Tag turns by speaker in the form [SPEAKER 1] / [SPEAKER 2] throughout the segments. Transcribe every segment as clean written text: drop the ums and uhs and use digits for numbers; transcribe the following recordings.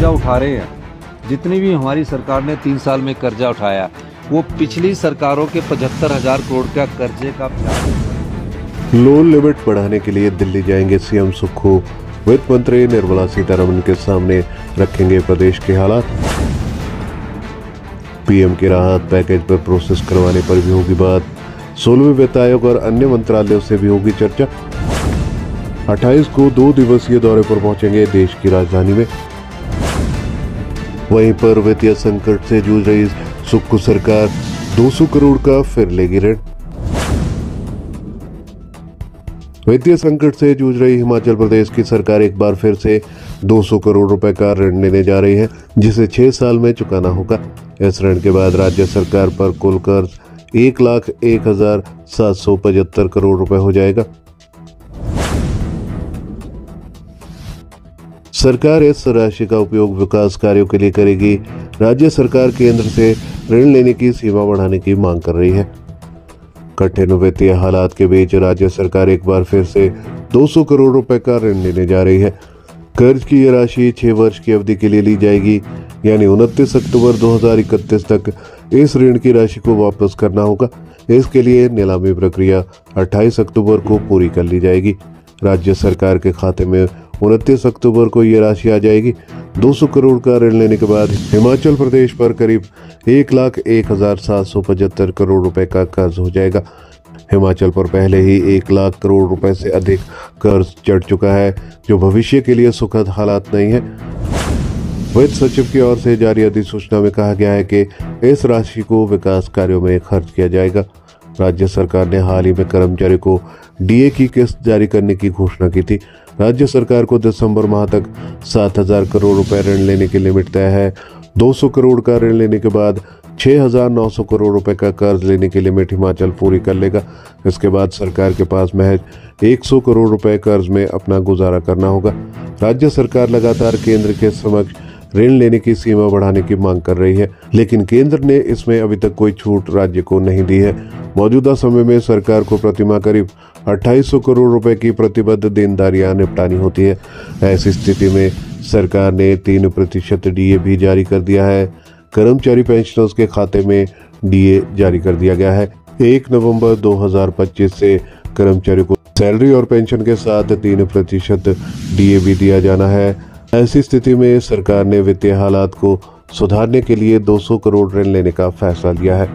[SPEAKER 1] कर्जा उठा रहे हैं, जितनी भी हमारी सरकार ने 3 साल में कर्जा उठाया वो पिछली सरकारों के 75,000 करोड़ का कर्जे का ब्याज।
[SPEAKER 2] लोन लिमिट बढ़ाने के लिए दिल्ली जाएंगे सीएम सुक्खू। वित्त मंत्री निर्मला सीतारमण के सामने रखेंगे प्रदेश के हालात। पीएम के राहत पैकेज पर प्रोसेस करवाने पर भी होगी बात। 16वें वित्त आयोग और अन्य मंत्रालयों से भी होगी चर्चा। 28 को 2 दिवसीय दौरे पर पहुंचेंगे देश की राजधानी में। वहीं पर वित्तीय संकट से जूझ रही सुक्खू सरकार 200 करोड़ का फिर लेगी ऋण। वित्तीय संकट से जूझ रही हिमाचल प्रदेश की सरकार एक बार फिर से 200 करोड़ रुपए का ऋण लेने जा रही है, जिसे 6 साल में चुकाना होगा। इस ऋण के बाद राज्य सरकार पर कुल कर्ज 1,01,775 करोड़ रुपए हो जाएगा। सरकार इस राशि का उपयोग विकास कार्यों के लिए करेगी। राज्य सरकार केंद्र से ऋण लेने की सीमा बढ़ाने की मांग कर रही है। कठिन वित्तीय हालात के बीच राज्य सरकार एक बार फिर से 200 करोड़ रुपए का ऋण लेने जा रही है। कर्ज की यह राशि 6 वर्ष की अवधि के लिए ली जाएगी, यानी 29 अक्टूबर 2031 तक इस ऋण की राशि को वापस करना होगा। इसके लिए नीलामी प्रक्रिया 28 अक्टूबर को पूरी कर ली जाएगी। राज्य सरकार के खाते में 29 अक्टूबर को ये राशि आ जाएगी। 200 करोड़ का ऋण लेने के बाद हिमाचल प्रदेश पर करीब 1,01,775 करोड़ रुपए का कर्ज हो जाएगा। हिमाचल पर पहले ही 1 लाख करोड़ रुपए से अधिक कर्ज चढ़ चुका है, जो भविष्य के लिए सुखद हालात नहीं है। वित्त सचिव की ओर से जारी अधिसूचना में कहा गया है कि इस राशि को विकास कार्यों में खर्च किया जाएगा। राज्य सरकार ने हाल ही में कर्मचारी को डीए की किस्त जारी करने की घोषणा की थी। राज्य सरकार को दिसंबर माह तक 7,000 करोड़ रुपए ऋण लेने की लिमिट तय है। 200 करोड़ का ऋण लेने के बाद 6,900 करोड़ रुपए का कर्ज लेने की लिमिट हिमाचल पूरी कर लेगा। इसके बाद सरकार के पास महज 100 करोड़ रुपए कर्ज में अपना गुजारा करना होगा। राज्य सरकार लगातार केंद्र के समक्ष ऋण लेने की सीमा बढ़ाने की मांग कर रही है, लेकिन केंद्र ने इसमें अभी तक कोई छूट राज्य को नहीं दी है। मौजूदा समय में सरकार को प्रतिमाह करीब 2800 करोड़ रुपए की प्रतिबद्ध देनदारियां निपटानी होती है। ऐसी स्थिति में सरकार ने 3% डीए भी जारी कर दिया है। कर्मचारी पेंशनर्स के खाते में डीए जारी कर दिया गया है। 1 नवंबर 2025 से कर्मचारी को सैलरी और पेंशन के साथ 3% डीए भी दिया जाना है। ऐसी स्थिति में सरकार ने वित्तीय हालात को सुधारने के लिए 200 करोड़ ऋण लेने का फैसला लिया है।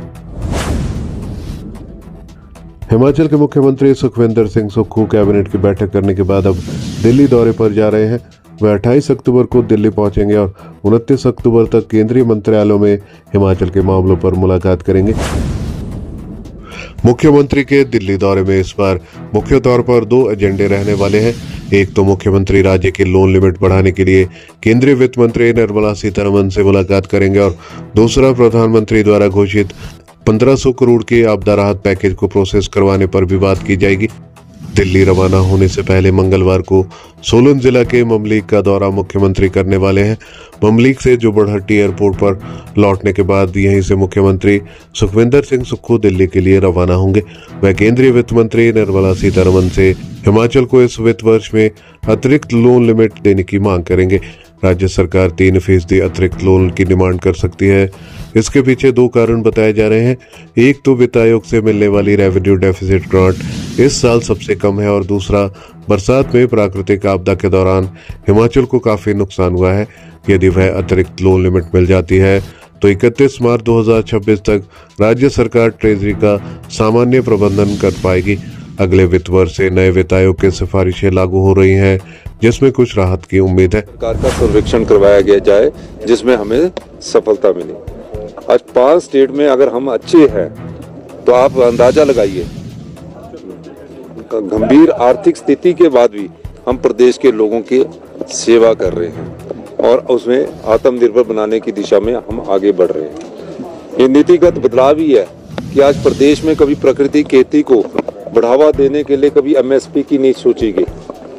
[SPEAKER 2] हिमाचल के मुख्यमंत्री सुखविंदर सिंह सुक्खू कैबिनेट की बैठक करने के बाद अब दिल्ली दौरे पर जा रहे हैं। वे 28 अक्टूबर को दिल्ली पहुंचेंगे और 29 अक्टूबर तक केंद्रीय मंत्रालयों में हिमाचल के मामलों पर मुलाकात करेंगे। मुख्यमंत्री के दिल्ली दौरे में इस बार मुख्य तौर पर 2 एजेंडे रहने वाले हैं। एक तो मुख्यमंत्री राज्य की लोन लिमिट बढ़ाने के लिए केंद्रीय वित्त मंत्री निर्मला सीतारमण से मुलाकात करेंगे और दूसरा प्रधानमंत्री द्वारा घोषित 1500 करोड़ के आपदा राहत पैकेज को प्रोसेस करवाने पर भी बात की जाएगी। दिल्ली रवाना होने से पहले मंगलवार को सोलन जिला के ममलीक का दौरा मुख्यमंत्री करने वाले हैं। ममलीक से जुब्बड़हट्टी एयरपोर्ट पर लौटने के बाद यहीं से मुख्यमंत्री सुखविंदर सिंह सुक्खू दिल्ली के लिए रवाना होंगे। वह केंद्रीय वित्त मंत्री निर्मला सीतारमण से हिमाचल को इस वित्त वर्ष में अतिरिक्त लोन लिमिट देने की मांग करेंगे। राज्य सरकार 3% अतिरिक्त लोन की डिमांड कर सकती है। इसके पीछे 2 कारण बताए जा रहे हैं। एक तो वित्त आयोग से मिलने वाली रेवेन्यू डेफिसिट ग्रांट इस साल सबसे कम है और दूसरा बरसात में प्राकृतिक आपदा के दौरान हिमाचल को काफी नुकसान हुआ है। यदि वह अतिरिक्त लोन लिमिट मिल जाती है तो 31 मार्च 2026 तक राज्य सरकार ट्रेजरी का सामान्य प्रबंधन कर पाएगी। अगले वित्त वर्ष से नए वित्त आयोग की सिफारिशें लागू हो रही हैं, जिसमें कुछ राहत की उम्मीद है।
[SPEAKER 3] सरकार का सर्वेक्षण करवाया गया जाए जिसमें हमें सफलता मिली। आज 5 स्टेट में अगर हम अच्छे हैं तो आप अंदाजा लगाइए, गंभीर आर्थिक स्थिति के बाद भी हम प्रदेश के लोगों की सेवा कर रहे हैं और उसमें आत्मनिर्भर बनाने की दिशा में हम आगे बढ़ रहे हैं। ये नीतिगत बदलाव ही है कि आज प्रदेश में कभी प्राकृतिक खेती को बढ़ावा देने के लिए कभी एमएसपी की नहीं सोची गई।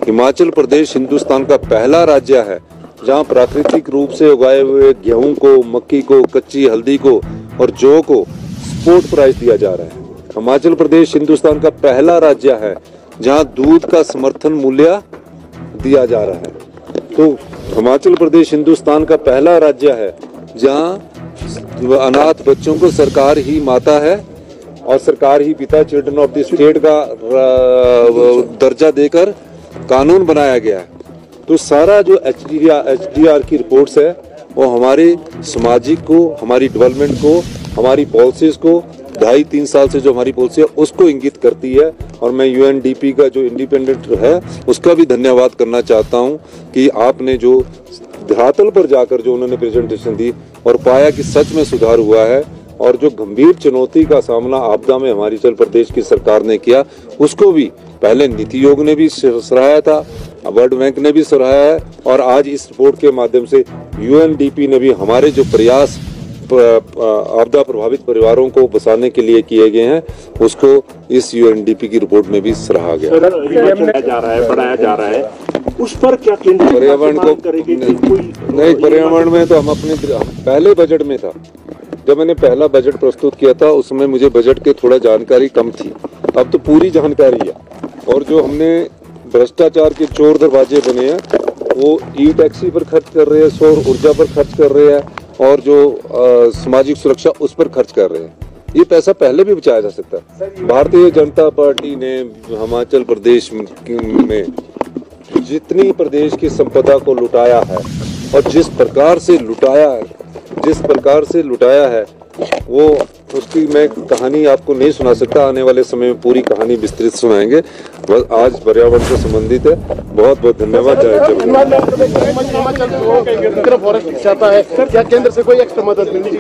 [SPEAKER 3] हिमाचल प्रदेश हिंदुस्तान का पहला राज्य है जहां प्राकृतिक रूप से उगाए हुए गेहूं को, मक्की को, कच्ची हल्दी को और जौ को स्पोर्ट प्राइस दिया जा रहा है। हिमाचल प्रदेश हिंदुस्तान का पहला राज्य है जहां दूध का समर्थन मूल्य दिया जा रहा है। तो हिमाचल प्रदेश हिंदुस्तान का पहला राज्य है जहां अनाथ बच्चों को सरकार ही माता है और सरकार ही पिता, चिल्ड्रन ऑफ द स्टेट का दर्जा देकर कानून बनाया गया है। तो सारा जो एचडीआर की रिपोर्ट्स है वो हमारे सामाजिक को, हमारी डेवलपमेंट को, हमारी पॉलिसीज को 2.5-3 साल से जो हमारी पॉलिसी है उसको इंगित करती है। और मैं यूएनडीपी का जो इंडिपेंडेंट है उसका भी धन्यवाद करना चाहता हूं कि आपने जो धरातल पर जाकर जो उन्होंने प्रेजेंटेशन दी और पाया कि सच में सुधार हुआ है और जो गंभीर चुनौती का सामना आपदा में हिमाचल प्रदेश की सरकार ने किया उसको भी पहले नीति आयोग ने भी सराहाया था, वर्ल्ड बैंक ने भी सराहाया है और आज इस रिपोर्ट के माध्यम से यूएनडीपी ने भी हमारे जो प्रयास आपदा प्रभावित परिवारों को बसाने के लिए किए गए हैं उसको इस यूएनडीपी की रिपोर्ट में भी सराहा गया।
[SPEAKER 4] बढ़ाया जा रहा है उस पर क्या केंद्र
[SPEAKER 3] पर्यावरण को नहीं, पर्यावरण में तो हम अपने पहले बजट में था, जब मैंने पहला बजट प्रस्तुत किया था उसमें मुझे बजट के थोड़ा जानकारी कम थी, अब तो पूरी जानकारी है। और जो हमने भ्रष्टाचार के चोर दरवाजे बने हैं वो ई टैक्सी पर खर्च कर रहे हैं, सौर ऊर्जा पर खर्च कर रहे हैं और जो सामाजिक सुरक्षा उस पर खर्च कर रहे हैं। ये पैसा पहले भी बचाया जा सकता है। भारतीय जनता पार्टी ने हिमाचल प्रदेश में जितनी प्रदेश की संपदा को लुटाया है और जिस प्रकार से लुटाया है वो उसकी मैं कहानी आपको नहीं सुना सकता, आने वाले समय में पूरी कहानी विस्तृत सुनाएंगे। बस आज पर्यावरण से संबंधित है। बहुत बहुत धन्यवाद। क्या केंद्र से कोई एक्स्ट्रा मदद मिली?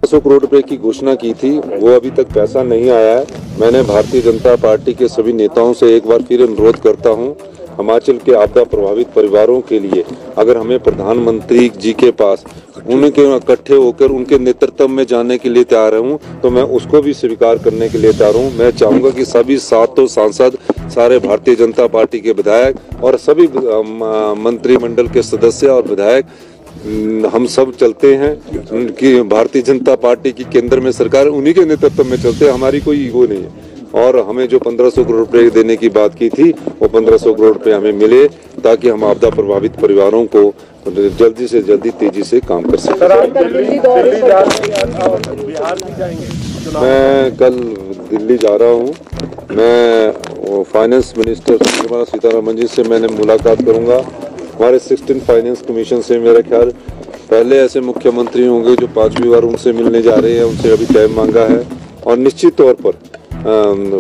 [SPEAKER 3] 100 करोड़ रुपए की घोषणा की थी, वो अभी तक पैसा नहीं आया है। मैंने भारतीय जनता पार्टी के सभी नेताओं से एक बार फिर अनुरोध करता हूं, हिमाचल के आपदा प्रभावित परिवारों के लिए अगर हमें प्रधानमंत्री जी के पास उनके इकट्ठे होकर उनके नेतृत्व में जाने के लिए तैयार हूं तो मैं उसको भी स्वीकार करने के लिए तैयार हूं। मैं चाहूंगा कि सभी सातों सांसद, सारे भारतीय जनता पार्टी के विधायक और सभी मंत्रिमंडल के सदस्य और विधायक हम सब चलते हैं कि भारतीय जनता पार्टी की केंद्र में सरकार उन्हीं के नेतृत्व में चलते हैं, हमारी कोई ईगो नहीं है। और हमें जो 1500 करोड़ रुपए देने की बात की थी वो 1500 करोड़ रुपए हमें मिले ताकि हम आपदा प्रभावित परिवारों को जल्दी से जल्दी तेजी से काम कर सकें। मैं कल दिल्ली जा रहा हूँ। मैं फाइनेंस मिनिस्टर निर्मला सीतारमण जी से मैंने मुलाकात करूँगा। हमारे 16 फाइनेंस कमीशन से मेरा ख्याल पहले ऐसे मुख्यमंत्री होंगे जो 5वीं बार उनसे मिलने जा रहे हैं, उनसे अभी टाइम मांगा है। और निश्चित तौर पर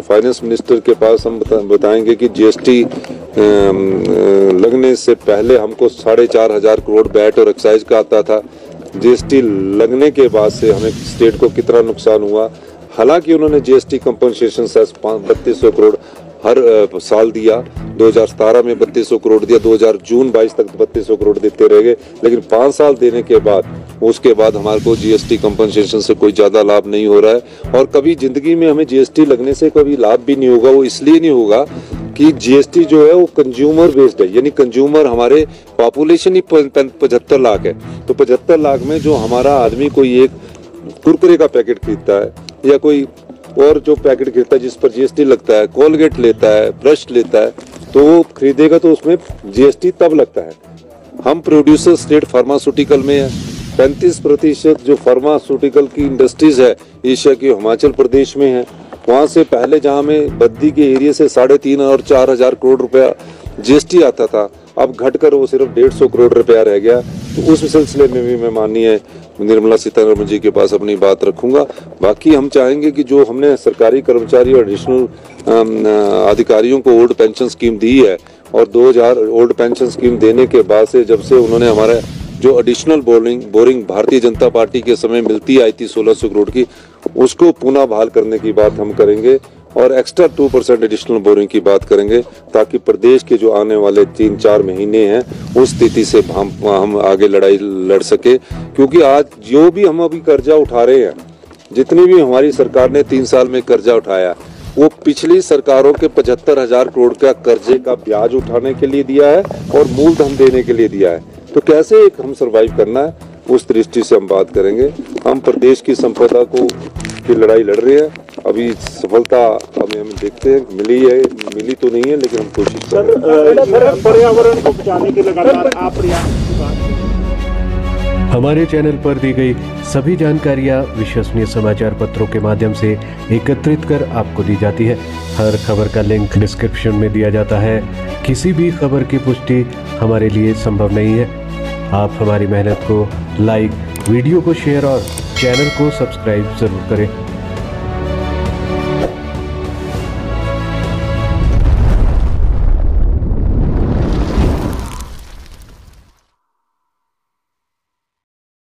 [SPEAKER 3] फाइनेंस मिनिस्टर के पास हम बताएंगे कि जीएसटी लगने से पहले हमको 4,500 करोड़ वैट और एक्साइज का आता था। जीएसटी लगने के बाद से हमें स्टेट को कितना नुकसान हुआ। हालांकि उन्होंने जीएसटी कंपनसेशन सेस 3200 करोड़ हर साल दिया, 2017 में 3200 करोड़ दिया, 2000 जून 22 तक 3200 करोड़ देते रह गए। लेकिन 5 साल देने के बाद उसके बाद हमारे को जीएसटी कंपनसेशन से कोई ज़्यादा लाभ नहीं हो रहा है। और कभी ज़िंदगी में हमें जीएसटी लगने से कभी लाभ भी नहीं होगा। वो इसलिए नहीं होगा कि जीएसटी जो है वो कंज्यूमर बेस्ड है, यानी कंज्यूमर हमारे पॉपुलेशन ही 75 लाख है। तो 75 लाख में जो हमारा आदमी कोई एक कुरकुरे का पैकेट खरीदता है या कोई और जो पैकेट खरीदता है जिस पर जीएसटी लगता है, कोलगेट लेता है, ब्रश लेता है, तो वो खरीदेगा तो उसमें जीएसटी तब लगता है। हम प्रोड्यूसर स्टेट फार्मास्यूटिकल में है। 35% जो फार्मास्यूटिकल की इंडस्ट्रीज है एशिया की हिमाचल प्रदेश में है। वहाँ से पहले जहाँ में बद्दी के एरिया से 3.5 और 4,000 करोड़ रुपया जीएसटी आता था, अब घटकर वो सिर्फ 150 करोड़ रुपया रह गया। तो उस सिलसिले में भी मैं माननीय निर्मला सीतारमण जी के पास अपनी बात रखूंगा। बाकी हम चाहेंगे कि जो हमने सरकारी कर्मचारी और एडिशनल अधिकारियों को ओल्ड पेंशन स्कीम दी है और 2000 ओल्ड पेंशन स्कीम देने के बाद से जब से उन्होंने हमारा जो additional boring Bharatiya Janata party के समय मिलती आई थी 1600 करोड़ की, उसको पुनः बहाल करने की बात हम करेंगे और एक्स्ट्रा 2% एडिशनल बोरिंग की बात करेंगे ताकि प्रदेश के जो आने वाले 3-4 महीने हैं उस स्थिति से हम आगे लड़ाई लड़ सके। क्योंकि आज जो भी हम अभी कर्जा उठा रहे हैं, जितनी भी हमारी सरकार ने 3 साल में कर्जा उठाया, वो पिछली सरकारों के 75,000 करोड़ का कर्जे का ब्याज उठाने के लिए दिया है और मूलधन देने के लिए दिया है। तो कैसे एक हम सरवाइव करना है उस दृष्टि से हम बात करेंगे। हम प्रदेश की संपदा की लड़ाई लड़ रहे हैं। अभी सफलता हम देखते हैं, मिली तो नहीं है, लेकिन हम कोशिश कर रहे हैं।
[SPEAKER 4] सर पर्यावरण को बचाने के लगातार आप प्रयास की बात करें।
[SPEAKER 5] हमारे चैनल पर दी गई सभी जानकारियां विश्वसनीय समाचार पत्रों के माध्यम से एकत्रित कर आपको दी जाती है। हर खबर का लिंक डिस्क्रिप्शन में दिया जाता है। किसी भी खबर की पुष्टि हमारे लिए संभव नहीं है। आप हमारी मेहनत को लाइक, वीडियो को शेयर और चैनल को सब्सक्राइब जरूर करें।